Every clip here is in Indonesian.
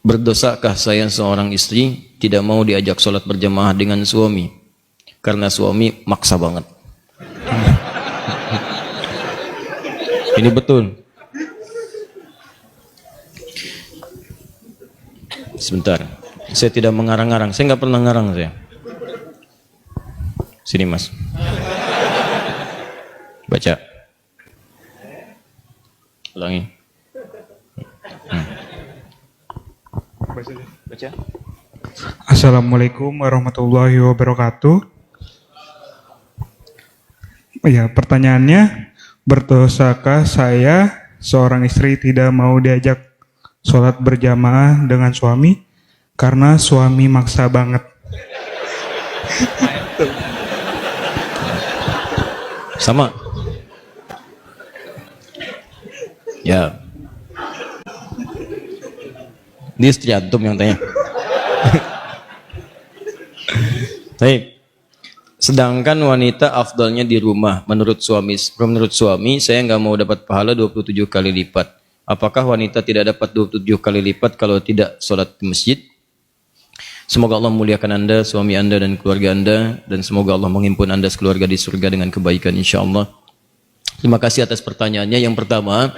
Berdosakah saya seorang istri tidak mau diajak sholat berjamaah dengan suami karena suami maksa banget? Ini betul. Sebentar, saya tidak mengarang-arang. Saya nggak pernah ngarang saya. Sini mas, baca, ulangi. Baca. Assalamualaikum warahmatullahi wabarakatuh. Ya, pertanyaannya, berdosakah saya seorang istri tidak mau diajak sholat berjamaah dengan suami karena suami maksa banget? Sama. Ya. Ini istri antum yang tanya. Baik. Sedangkan wanita afdalnya di rumah menurut suami. Menurut suami saya nggak mau dapat pahala 27 kali lipat. Apakah wanita tidak dapat 27 kali lipat kalau tidak sholat di masjid? Semoga Allah memuliakan Anda, suami Anda dan keluarga Anda, dan semoga Allah menghimpun Anda sekeluarga di surga dengan kebaikan insyaallah. Terima kasih atas pertanyaannya. Yang pertama,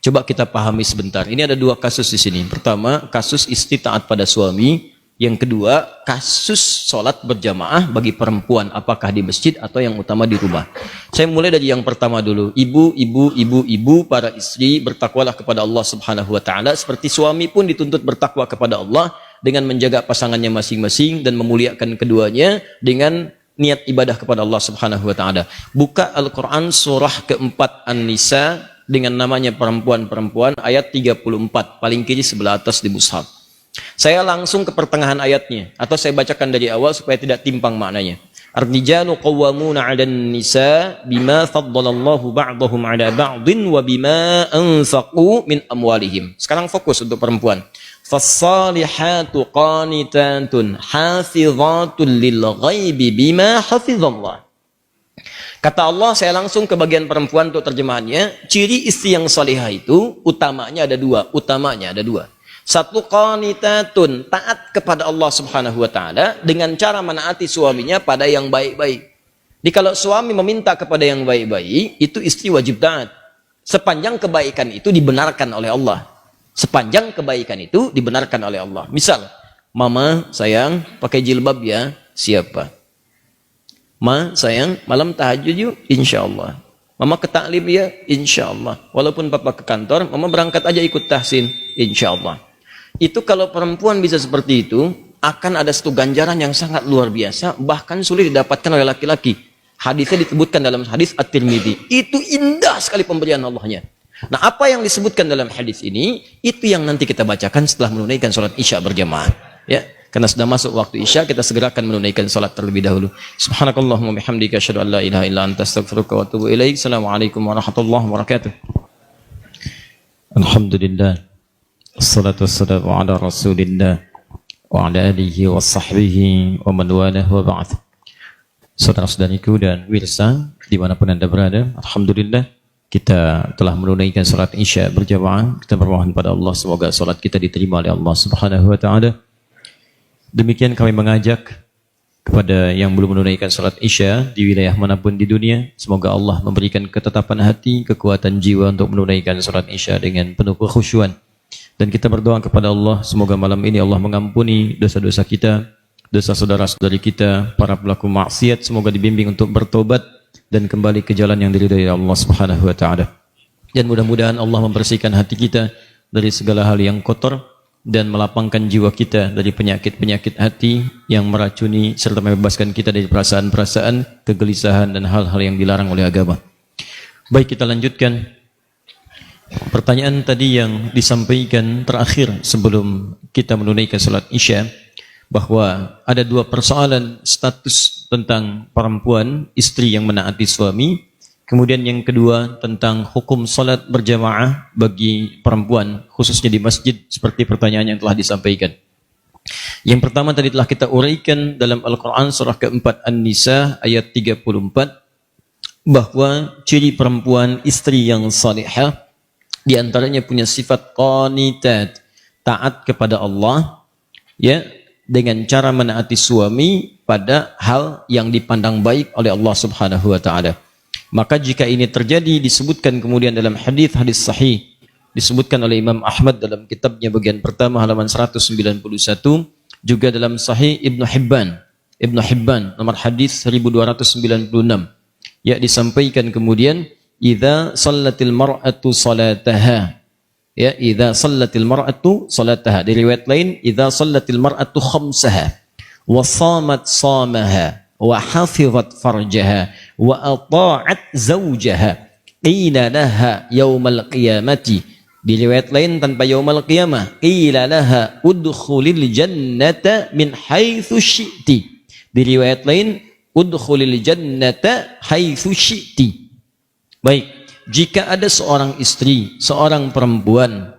coba kita pahami sebentar. Ini ada dua kasus di sini. Pertama, kasus istri taat pada suami. Yang kedua, kasus sholat berjamaah bagi perempuan, apakah di masjid atau yang utama di rumah. Saya mulai dari yang pertama dulu. Ibu, para istri, bertakwalah kepada Allah Subhanahu wa taala seperti suami pun dituntut bertakwa kepada Allah dengan menjaga pasangannya masing-masing dan memuliakan keduanya dengan niat ibadah kepada Allah Subhanahu wa taala. Buka Al-Qur'an surah keempat An-Nisa dengan namanya perempuan-perempuan ayat 34, paling kiri sebelah atas di mushaf. Saya langsung ke pertengahan ayatnya atau saya bacakan dari awal supaya tidak timpang maknanya. Ar-rijalu qawwamuna 'alan nisa bima faddalallahu ba'dahum 'ala ba'din wa bima anfaqu min amwalihim. Sekarang fokus untuk perempuan. Fas-salihatu qanitatun hafizatun lil ghaibi bima hafizallah. Kata Allah, saya langsung ke bagian perempuan untuk terjemahannya. Ciri istri yang salihah itu utamanya ada dua. Satu, qanitatun, taat kepada Allah Subhanahu wa taala dengan cara menaati suaminya pada yang baik-baik. Jadi kalau suami meminta kepada yang baik-baik, itu istri wajib taat. Sepanjang kebaikan itu dibenarkan oleh Allah. Misal, mama sayang pakai jilbab ya, siapa? Ma sayang malam tahajud yuk, insyaallah. Mama ke taklim ya, insyaallah. Walaupun papa ke kantor, mama berangkat aja ikut tahsin, insyaallah. Itu kalau perempuan bisa seperti itu, akan ada satu ganjaran yang sangat luar biasa, bahkan sulit didapatkan oleh laki-laki. Hadisnya disebutkan dalam hadis At-Tirmidzi. Itu indah sekali pemberian Allahnya. Nah, apa yang disebutkan dalam hadis ini, itu yang nanti kita bacakan setelah menunaikan sholat Isya berjamaah. Ya, karena sudah masuk waktu Isya, kita segerakan menunaikan sholat terlebih dahulu. Subhanakallahumma bihamdika asyhadu an la ilaha illa anta astaghfiruka wa atubu ilaik. Assalamualaikum warahmatullahi wabarakatuh. Alhamdulillah. Assalatu wassalamu ala rasulillah wa ala alihi wa sahbihi wa man walah wa ba'd. Saudara-saudariku dan wirsa dimanapun Anda berada, alhamdulillah kita telah menunaikan salat Isya berjamaah. Kita bermohon pada Allah semoga salat kita diterima oleh Allah Subhanahu wa taala. Demikian kami mengajak kepada yang belum menunaikan salat Isya di wilayah manapun di dunia, semoga Allah memberikan ketetapan hati, kekuatan jiwa untuk menunaikan salat Isya dengan penuh kekhusyuan. Dan kita berdoa kepada Allah, semoga malam ini Allah mengampuni dosa-dosa kita, dosa saudara-saudari kita, para pelaku maksiat, semoga dibimbing untuk bertobat dan kembali ke jalan yang diridhai Allah Subhanahu wa taala. Dan mudah-mudahan Allah membersihkan hati kita dari segala hal yang kotor dan melapangkan jiwa kita dari penyakit-penyakit hati yang meracuni serta membebaskan kita dari perasaan-perasaan, kegelisahan dan hal-hal yang dilarang oleh agama. Baik, kita lanjutkan. Pertanyaan tadi yang disampaikan terakhir sebelum kita menunaikan salat Isya, bahwa ada dua persoalan status tentang perempuan, istri yang menaati suami. Kemudian yang kedua tentang hukum salat berjamaah bagi perempuan, khususnya di masjid, seperti pertanyaan yang telah disampaikan. Yang pertama tadi telah kita uraikan dalam Al-Quran surah keempat An-Nisa ayat 34, bahwa ciri perempuan istri yang salihah di antaranya punya sifat qanitat, taat kepada Allah ya dengan cara menaati suami pada hal yang dipandang baik oleh Allah Subhanahu wa taala. Maka jika ini terjadi, disebutkan kemudian dalam hadis sahih, disebutkan oleh Imam Ahmad dalam kitabnya bagian pertama halaman 191, juga dalam Sahih Ibnu Hibban nomor hadis 1296. Ya, disampaikan kemudian idza sallatil mar'atu salataha. Ya, idza sallatil mar'atu salataha. Di riwayat lain idza sallatil mar'atu khamsaha wa shamat shamaha wa hafizat farjaha wa ata'at zawjaha qila laha yaumal qiyamati. Di riwayat lain tanpa yaumal qiyamah qila laha udkhulil jannata min haitsu syi'ti. Di riwayat lain udkhulil jannata haitsu syi'ti. Baik, jika ada seorang istri, seorang perempuan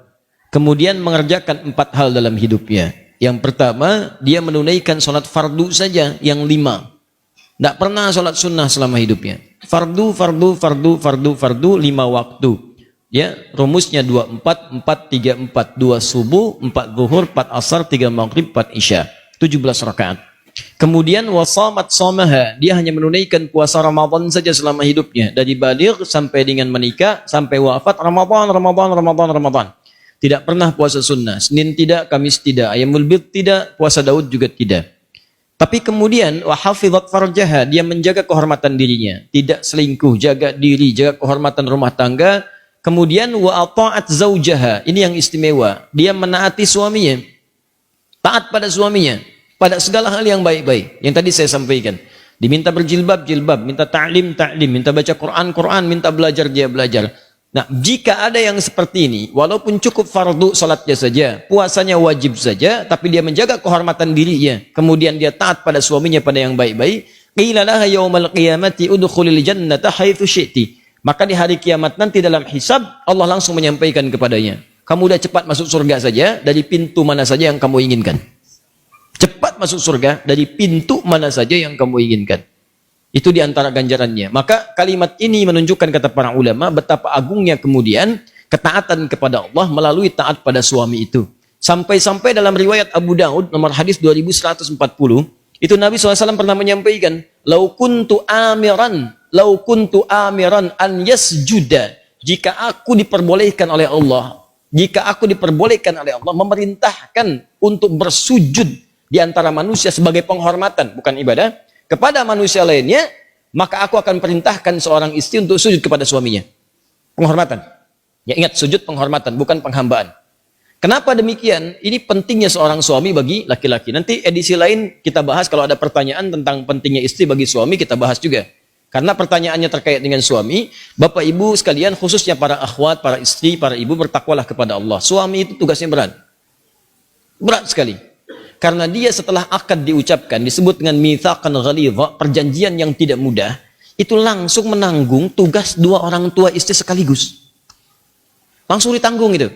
kemudian mengerjakan 4 hal dalam hidupnya. Yang pertama, dia menunaikan sholat fardu saja yang 5. Tidak pernah sholat sunnah selama hidupnya. Fardu 5 waktu. Ya, rumusnya 24, 4, 3, 4. 2 subuh, 4 zuhur, 4 asar, 3 maghrib, 4 isya. 17 rakaat. Kemudian wasamat somaha, dia hanya menunaikan puasa Ramadan saja selama hidupnya, dari baligh sampai dengan menikah sampai wafat Ramadan. Tidak pernah puasa sunnah, Senin tidak, Kamis tidak, Ayyamul Bid tidak, puasa Daud juga tidak. Tapi kemudian wahafizat farjaha, dia menjaga kehormatan dirinya, tidak selingkuh, jaga diri, jaga kehormatan rumah tangga. Kemudian wa ata'at zaujaha, ini yang istimewa, dia menaati suaminya, taat pada suaminya pada segala hal yang baik-baik. Yang tadi saya sampaikan. Diminta berjilbab, jilbab. Minta ta'lim, ta'lim. Minta baca Quran, Quran. Minta belajar, dia belajar. Nah, jika ada yang seperti ini, walaupun cukup fardu salatnya saja, puasanya wajib saja, tapi dia menjaga kehormatan dirinya, kemudian dia taat pada suaminya pada yang baik-baik, qila laha yaumal qiyamati udkhulil jannata haitsu syi'ti. Maka di hari kiamat nanti dalam hisab, Allah langsung menyampaikan kepadanya, kamu udah cepat masuk surga saja, dari pintu mana saja yang kamu inginkan. Cepat masuk surga dari pintu mana saja yang kamu inginkan. Itu diantara ganjarannya. Maka kalimat ini menunjukkan, kata para ulama, betapa agungnya kemudian ketaatan kepada Allah melalui taat pada suami itu. Sampai-sampai dalam riwayat Abu Daud nomor hadis 2140, itu Nabi SAW pernah menyampaikan, lau kuntu amiran an yasjuda, jika aku diperbolehkan oleh Allah memerintahkan untuk bersujud di antara manusia sebagai penghormatan, bukan ibadah, kepada manusia lainnya, maka aku akan perintahkan seorang istri untuk sujud kepada suaminya. Penghormatan. Ya, ingat, sujud penghormatan, bukan penghambaan. Kenapa demikian? Ini pentingnya seorang suami bagi laki-laki. Nanti edisi lain kita bahas, kalau ada pertanyaan tentang pentingnya istri bagi suami, kita bahas juga. Karena pertanyaannya terkait dengan suami, Bapak Ibu sekalian, khususnya para akhwat, para istri, para ibu, bertakwalah kepada Allah. Suami itu tugasnya berat. Berat sekali. Karena dia setelah akad diucapkan, disebut dengan mitsaqan ghalidha, perjanjian yang tidak mudah, itu langsung menanggung tugas 2 orang tua istri sekaligus. Langsung ditanggung itu.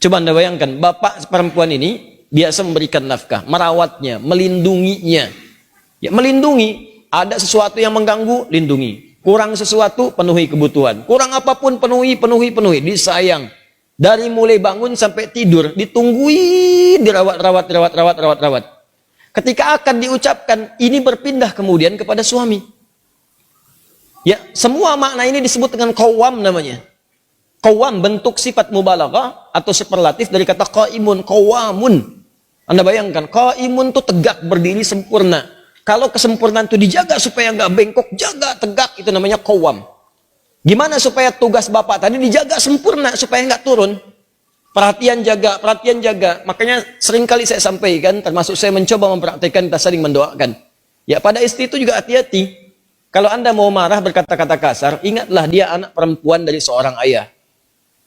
Coba Anda bayangkan, bapak perempuan ini biasa memberikan nafkah, merawatnya, melindunginya. Ya, melindungi, ada sesuatu yang mengganggu, lindungi. Kurang sesuatu, penuhi kebutuhan. Kurang apapun, penuhi, disayang. Dari mulai bangun sampai tidur, ditungguin, dirawat. Ketika akan diucapkan, ini berpindah kemudian kepada suami. Ya, semua makna ini disebut dengan qawwam namanya. Qawwam bentuk sifat mubalaghah atau superlatif dari kata qaimun, qawwamun. Anda bayangkan, qaimun itu tegak, berdiri sempurna. Kalau kesempurnaan itu dijaga supaya nggak bengkok, jaga tegak, itu namanya qawwam. Gimana supaya tugas bapak tadi dijaga sempurna supaya nggak turun? Perhatian jaga. Makanya seringkali saya sampaikan, termasuk saya mencoba mempraktikkan, kita saling mendoakan. Ya, pada istri itu juga hati-hati. Kalau Anda mau marah berkata-kata kasar, ingatlah dia anak perempuan dari seorang ayah.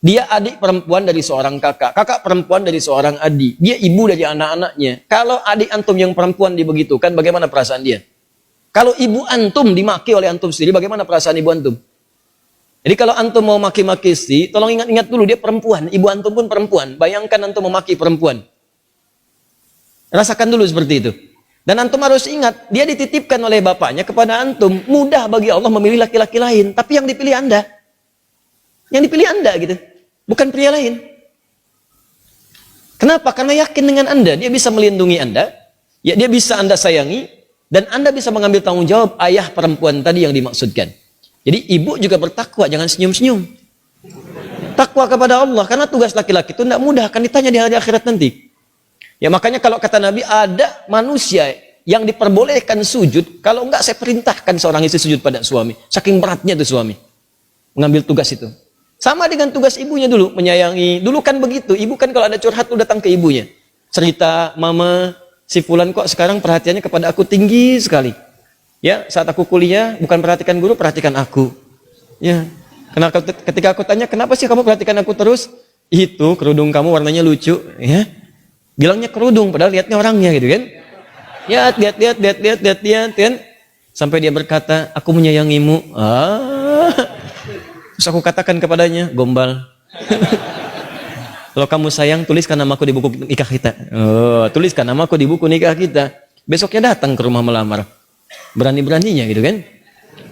Dia adik perempuan dari seorang kakak. Kakak perempuan dari seorang adik. Dia ibu dari anak-anaknya. Kalau adik antum yang perempuan dibegitukan, bagaimana perasaan dia? Kalau ibu antum dimaki oleh antum sendiri, bagaimana perasaan ibu antum? Jadi kalau antum mau maki-maki istri, tolong ingat-ingat dulu dia perempuan, ibu antum pun perempuan. Bayangkan antum memaki perempuan. Rasakan dulu seperti itu. Dan antum harus ingat, dia dititipkan oleh bapaknya kepada antum. Mudah bagi Allah memilih laki-laki lain, tapi yang dipilih Anda. Yang dipilih Anda gitu. Bukan pria lain. Kenapa? Karena yakin dengan Anda, dia bisa melindungi Anda, ya dia bisa Anda sayangi, dan Anda bisa mengambil tanggung jawab ayah perempuan tadi yang dimaksudkan. Jadi ibu juga bertakwa, jangan senyum-senyum. Takwa kepada Allah, karena tugas laki-laki itu tidak mudah, akan ditanya di hari akhirat nanti. Ya makanya kalau kata Nabi, ada manusia yang diperbolehkan sujud, kalau enggak saya perintahkan seorang istri sujud pada suami. Saking beratnya itu suami mengambil tugas itu. Sama dengan tugas ibunya dulu, menyayangi. Dulu kan begitu, ibu kan kalau ada curhat tuh datang ke ibunya. Cerita, mama, si fulan kok sekarang perhatiannya kepada aku tinggi sekali. Ya, saat aku kuliah, bukan perhatikan guru, perhatikan aku. Ya, ketika aku tanya, kenapa sih kamu perhatikan aku terus? Itu, kerudung kamu warnanya lucu. Ya, bilangnya kerudung, padahal lihatnya orangnya gitu kan. Ya, lihat, kan? Sampai dia berkata, aku menyayangimu. Terus aku katakan kepadanya, gombal. Kalau kamu sayang, tuliskan namaku di buku nikah kita. Tuliskan namaku di buku nikah kita. Besoknya datang ke rumah melamar. Berani-beraninya gitu kan.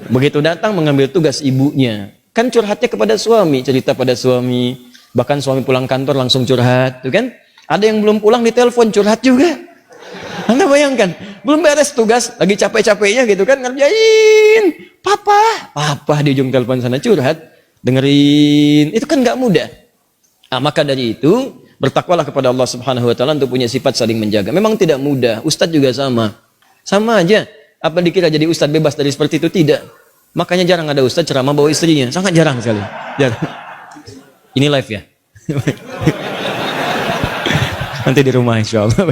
Begitu datang mengambil tugas ibunya. Kan curhatnya kepada suami, cerita pada suami. Bahkan suami pulang kantor langsung curhat, tuh kan? Ada yang belum pulang ditelepon curhat juga. Anda bayangkan, belum beres tugas, lagi capek-capeknya gitu kan, ngerjain. Papa di ujung telepon sana curhat, dengerin. Itu kan nggak mudah. Nah, maka dari itu, bertakwalah kepada Allah Subhanahu wa taala untuk punya sifat saling menjaga. Memang tidak mudah, ustadz juga sama. Sama aja. Apa dikira jadi ustadz bebas dari seperti itu? Tidak. Makanya jarang ada ustadz ceramah bawa istrinya, sangat jarang sekali. Jarang. Ini live ya. Nanti di rumah insyaallah.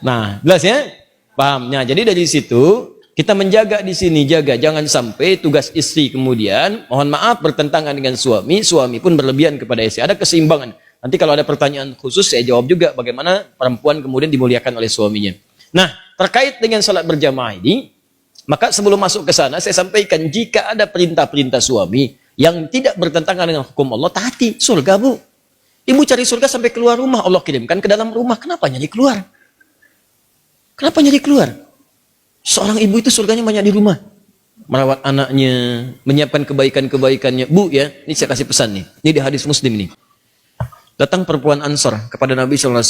Nah, jelas ya? Pahamnya. Jadi dari situ kita menjaga di sini, jaga jangan sampai tugas istri kemudian mohon maaf bertentangan dengan suami, suami pun berlebihan kepada istri. Ada keseimbangan. Nanti kalau ada pertanyaan khusus saya jawab juga bagaimana perempuan kemudian dimuliakan oleh suaminya. Nah, terkait dengan salat berjamaah ini, maka sebelum masuk ke sana saya sampaikan jika ada perintah-perintah suami yang tidak bertentangan dengan hukum Allah, taati. Surga, Bu. Ibu cari surga sampai keluar rumah, Allah kirimkan ke dalam rumah. Kenapa nyari keluar? Kenapa nyari keluar? Seorang ibu itu surganya banyak di rumah. Merawat anaknya, menyiapkan kebaikan-kebaikannya. Bu ya, ini saya kasih pesan nih. Ini di hadis Muslim ini. Datang perempuan Ansor kepada Nabi SAW.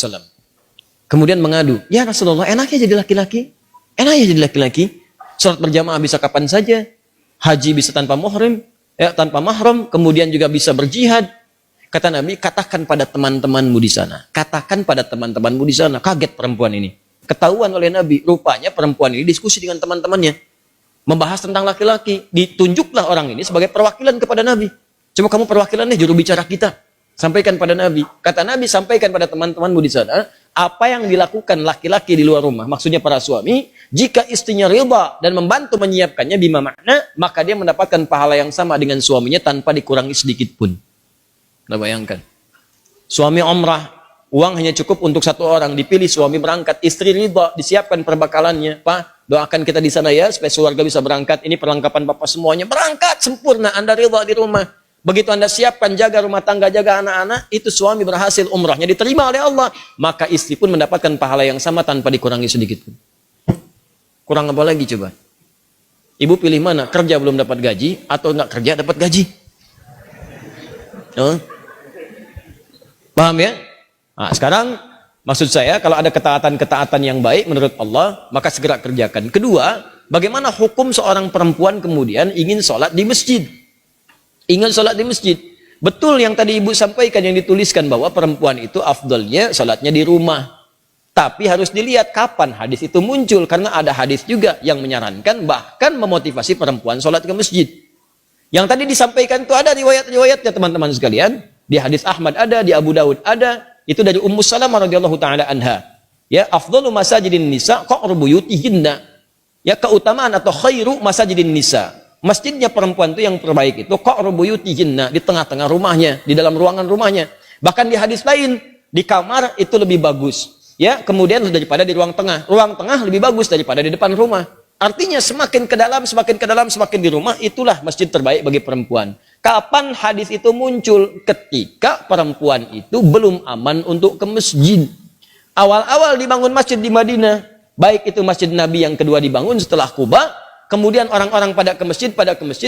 Kemudian mengadu, ya Rasulullah, enaknya jadi laki-laki. Enaknya jadi laki-laki. Salat berjamaah bisa kapan saja. Haji bisa tanpa mahram. Tanpa mahram. Kemudian juga bisa berjihad. Kata Nabi, katakan pada teman-temanmu di sana. Katakan pada teman-temanmu di sana. Kaget perempuan ini. Ketahuan oleh Nabi, rupanya perempuan ini diskusi dengan teman-temannya. Membahas tentang laki-laki. Ditunjuklah orang ini sebagai perwakilan kepada Nabi. Coba kamu perwakilan nih, juru bicara kita. Sampaikan pada Nabi. Kata Nabi, sampaikan pada teman-temanmu di sana. Apa yang dilakukan laki-laki di luar rumah. Maksudnya para suami. Jika istrinya ridha dan membantu menyiapkannya bima makna. Maka dia mendapatkan pahala yang sama dengan suaminya tanpa dikurangi sedikit pun. Anda bayangkan. Suami umrah. Uang hanya cukup untuk satu orang, dipilih suami berangkat, istri ridha, disiapkan perbekalannya. Pak, doakan kita di sana ya, supaya keluarga bisa berangkat. Ini perlengkapan Bapak semuanya, berangkat sempurna. Anda ridha di rumah. Begitu Anda siapkan, jaga rumah tangga, jaga anak-anak, itu suami berhasil umrahnya diterima oleh Allah. Maka istri pun mendapatkan pahala yang sama tanpa dikurangi sedikit pun. Kurang apa lagi coba? Ibu pilih mana? Kerja belum dapat gaji, atau enggak kerja dapat gaji? Paham ya? Nah, sekarang maksud saya kalau ada ketaatan-ketaatan yang baik menurut Allah, maka segera kerjakan. Kedua, bagaimana hukum seorang perempuan kemudian ingin sholat di masjid? Ingin sholat di masjid. Betul yang tadi ibu sampaikan yang dituliskan bahwa perempuan itu afdalnya sholatnya di rumah. Tapi harus dilihat kapan hadis itu muncul. Karena ada hadis juga yang menyarankan bahkan memotivasi perempuan sholat ke masjid. Yang tadi disampaikan itu ada riwayat-riwayatnya teman-teman sekalian. Di hadis Ahmad ada, di Abu Daud ada. Itu dari Ummu Salamah radhiyallahu taala anha. Ya, afdalu masajidin nisa qa'ru buyutihinna. Ya, keutamaan atau khairu masajidin nisa. Masjidnya perempuan itu yang terbaik itu qa'ru buyutihinna, di tengah-tengah rumahnya, di dalam ruangan rumahnya. Bahkan di hadis lain, di kamar itu lebih bagus. Ya, kemudian daripada di ruang tengah. Ruang tengah lebih bagus daripada di depan rumah. Artinya semakin ke dalam, semakin ke dalam, semakin di rumah, itulah masjid terbaik bagi perempuan. Kapan hadis itu muncul? Ketika perempuan itu belum aman untuk ke masjid. Awal-awal dibangun masjid di Madinah, baik itu masjid Nabi yang kedua dibangun setelah Quba, kemudian orang-orang pada ke masjid,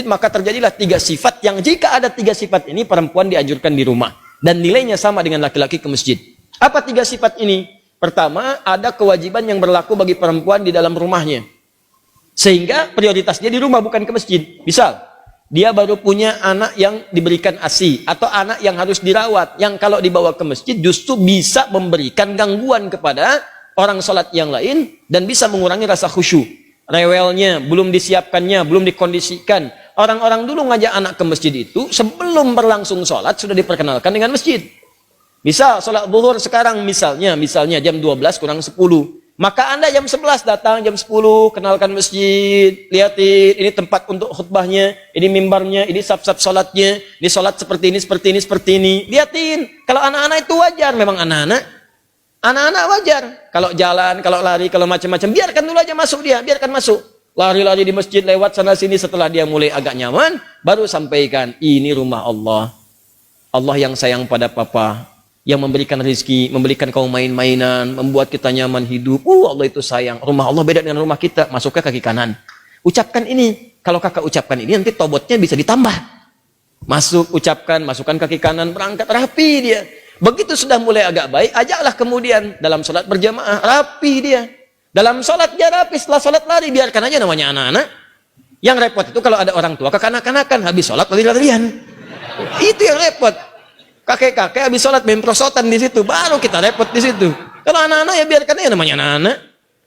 maka terjadilah 3 sifat yang jika ada 3 sifat ini perempuan dianjurkan di rumah. Dan nilainya sama dengan laki-laki ke masjid. Apa 3 sifat ini? Pertama, ada kewajiban yang berlaku bagi perempuan di dalam rumahnya. Sehingga prioritas dia di rumah, bukan ke masjid. Misal, dia baru punya anak yang diberikan ASI, atau anak yang harus dirawat, yang kalau dibawa ke masjid justru bisa memberikan gangguan kepada orang sholat yang lain, dan bisa mengurangi rasa khusyuk. Rewelnya, belum disiapkannya, belum dikondisikan. Orang-orang dulu ngajak anak ke masjid itu, sebelum berlangsung sholat, sudah diperkenalkan dengan masjid. Misal, sholat zuhur sekarang misalnya jam 12 kurang 10. Maka Anda jam 11 datang, jam 10, kenalkan masjid, lihatin, ini tempat untuk khutbahnya, ini mimbarnya, ini saf-saf sholatnya, ini sholat seperti ini, seperti ini, seperti ini. Lihatin, kalau anak-anak itu wajar, memang anak-anak wajar. Kalau jalan, kalau lari, kalau macam-macam, biarkan dulu aja masuk dia, biarkan masuk. Lari-lari di masjid, lewat sana-sini, setelah dia mulai agak nyaman, baru sampaikan, ini rumah Allah. Allah yang sayang pada papa, yang memberikan rezeki, memberikan kau main-mainan, membuat kita nyaman hidup. Allah itu sayang. Rumah Allah beda dengan rumah kita. Masuk ke kaki kanan. Ucapkan ini. Kalau kakak ucapkan ini, nanti tobotnya bisa ditambah. Masuk, ucapkan, masukkan kaki kanan, berangkat, rapi dia. Begitu sudah mulai agak baik, ajaklah kemudian dalam sholat berjamaah, rapi dia. Dalam sholat dia rapi, setelah sholat lari, biarkan aja namanya anak-anak. Yang repot itu kalau ada orang tua kekanak-kanakan, habis sholat lari-larian. Itu yang repot. Kakek-kakek habis sholat main prosotan di situ, baru kita repot di situ. Kalau anak-anak ya biarkan aja namanya anak-anak.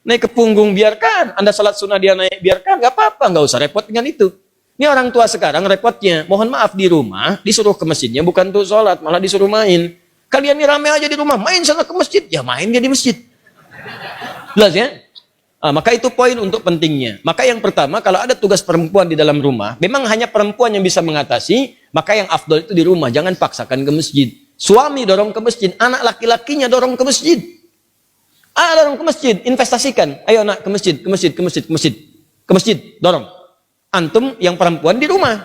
Naik ke punggung biarkan, Anda sholat sunnah dia naik biarkan, nggak apa-apa, nggak usah repot dengan itu. Ini orang tua sekarang repotnya, mohon maaf di rumah disuruh ke masjidnya bukan untuk sholat, malah disuruh main. Kalian ini rame aja di rumah, main sana ke masjid, ya main dia di masjid. Jelas ya? Maka itu poin untuk pentingnya. Maka yang pertama, kalau ada tugas perempuan di dalam rumah, memang hanya perempuan yang bisa mengatasi, maka yang afdol itu di rumah, jangan paksakan ke masjid. Suami dorong ke masjid, anak laki-lakinya dorong ke masjid. Dorong ke masjid, investasikan. Ayo anak ke masjid, ke masjid, ke masjid, ke masjid. Ke masjid, dorong. Antum yang perempuan di rumah.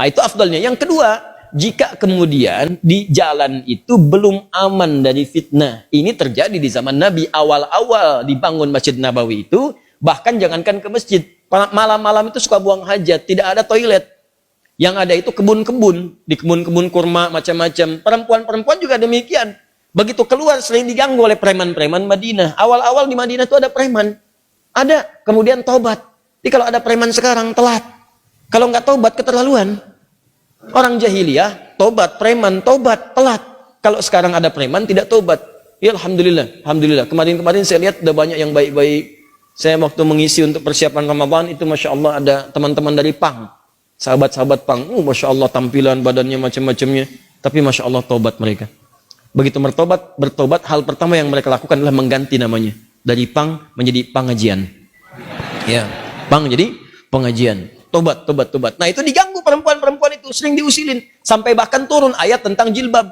Itu afdolnya. Yang kedua, jika kemudian di jalan itu belum aman dari fitnah. Ini terjadi di zaman Nabi. Awal-awal dibangun Masjid Nabawi itu, bahkan jangankan ke masjid, malam-malam itu suka buang hajat, tidak ada toilet. Yang ada itu kebun-kebun, di kebun-kebun kurma macam-macam. Perempuan-perempuan juga demikian. Begitu keluar sering diganggu oleh preman-preman Madinah. Awal-awal di Madinah itu ada preman. Ada, kemudian tobat. Jadi kalau ada preman sekarang telat. Kalau nggak tobat keterlaluan. Orang jahiliyah, tobat, preman, tobat, telat. Kalau sekarang ada preman, tidak tobat. Ya Alhamdulillah, Alhamdulillah. Kemarin-kemarin saya lihat ada banyak yang baik-baik. Saya waktu mengisi untuk persiapan Ramadan, itu Masya Allah ada teman-teman dari Pang. Sahabat-sahabat Pang. Masya Allah tampilan, badannya macam-macamnya. Tapi Masya Allah tobat mereka. Begitu bertobat, hal pertama yang mereka lakukan adalah mengganti namanya. Dari Pang menjadi pengajian. Ya, Pang jadi pengajian. Tobat. Nah itu diganggu perempuan-perempuan itu, sering diusilin. Sampai bahkan turun ayat tentang jilbab.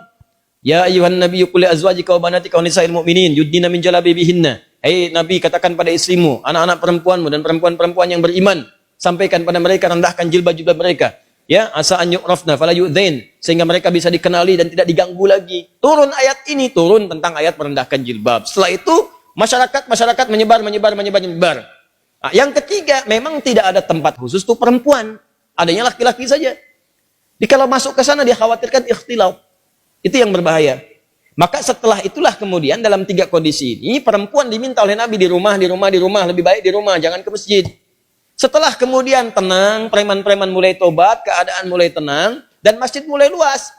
Ya ayuhan nabiyyu qul li azwajika wa banatika wa nisa'il mu'minin yudnina min jalabibihinna. Hei Nabi, katakan pada istrimu, anak-anak perempuanmu dan perempuan-perempuan yang beriman, sampaikan pada mereka, rendahkan jilbab-jilbab mereka. Ya, asa an yu'rafna fala yu'dzain, sehingga mereka bisa dikenali dan tidak diganggu lagi. Turun ayat ini, turun tentang ayat merendahkan jilbab. Setelah itu masyarakat menyebar. Yang ketiga, memang tidak ada tempat khusus untuk perempuan. Adanya laki-laki saja. Jadi kalau masuk ke sana dia khawatirkan ikhtilaf. Itu yang berbahaya. Maka setelah itulah kemudian dalam 3 kondisi ini perempuan diminta oleh Nabi di rumah, lebih baik di rumah, jangan ke masjid. Setelah kemudian tenang, preman-preman mulai tobat, keadaan mulai tenang, dan masjid mulai luas.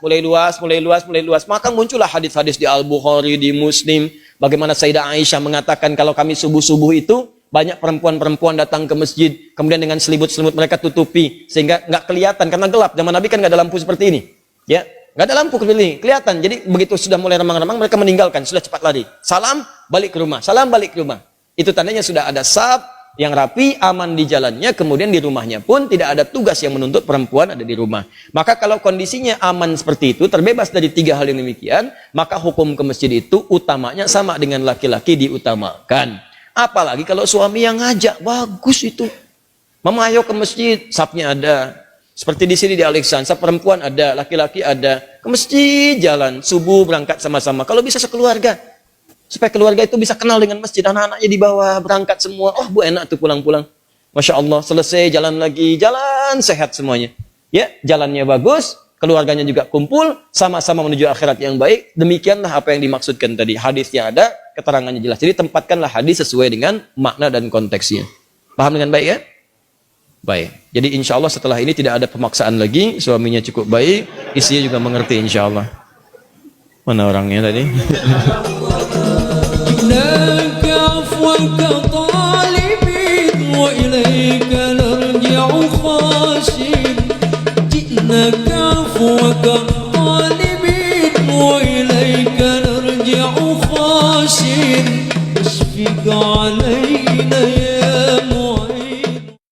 Maka muncullah hadis-hadis di Al-Bukhari, di Muslim, bagaimana Sayyidah Aisyah mengatakan kalau kami subuh-subuh itu banyak perempuan-perempuan datang ke masjid, kemudian dengan selimut-selimut mereka tutupi sehingga nggak kelihatan karena gelap. Zaman Nabi kan nggak ada lampu seperti ini, ya nggak ada lampu seperti ini, kelihatan. Jadi begitu sudah mulai remang-remang mereka meninggalkan, sudah cepat lari, salam balik ke rumah. Itu tandanya sudah ada saf yang rapi, aman di jalannya, kemudian di rumahnya pun tidak ada tugas yang menuntut perempuan ada di rumah. Maka kalau kondisinya aman seperti itu, terbebas dari 3 hal yang demikian, maka hukum ke masjid itu utamanya sama dengan laki-laki diutamakan. Apalagi kalau suami yang ngajak, bagus itu. Mama ayo ke masjid, safnya ada. Seperti di sini di Alexandra, perempuan ada, laki-laki ada. Ke masjid jalan, subuh berangkat sama-sama. Kalau bisa sekeluarga. Supaya keluarga itu bisa kenal dengan masjid. Anak-anaknya di bawah, berangkat semua. Bu enak tuh pulang-pulang. Masya Allah, selesai jalan lagi, jalan sehat semuanya. Ya, jalannya bagus, keluarganya juga kumpul, sama-sama menuju akhirat yang baik. Demikianlah apa yang dimaksudkan tadi. Hadisnya ada, keterangannya jelas. Jadi tempatkanlah hadis sesuai dengan makna dan konteksnya. Paham dengan baik ya? Baik. Jadi insya Allah setelah ini tidak ada pemaksaan lagi. Suaminya cukup baik, istrinya juga mengerti insya Allah. Mana orangnya tadi? علينا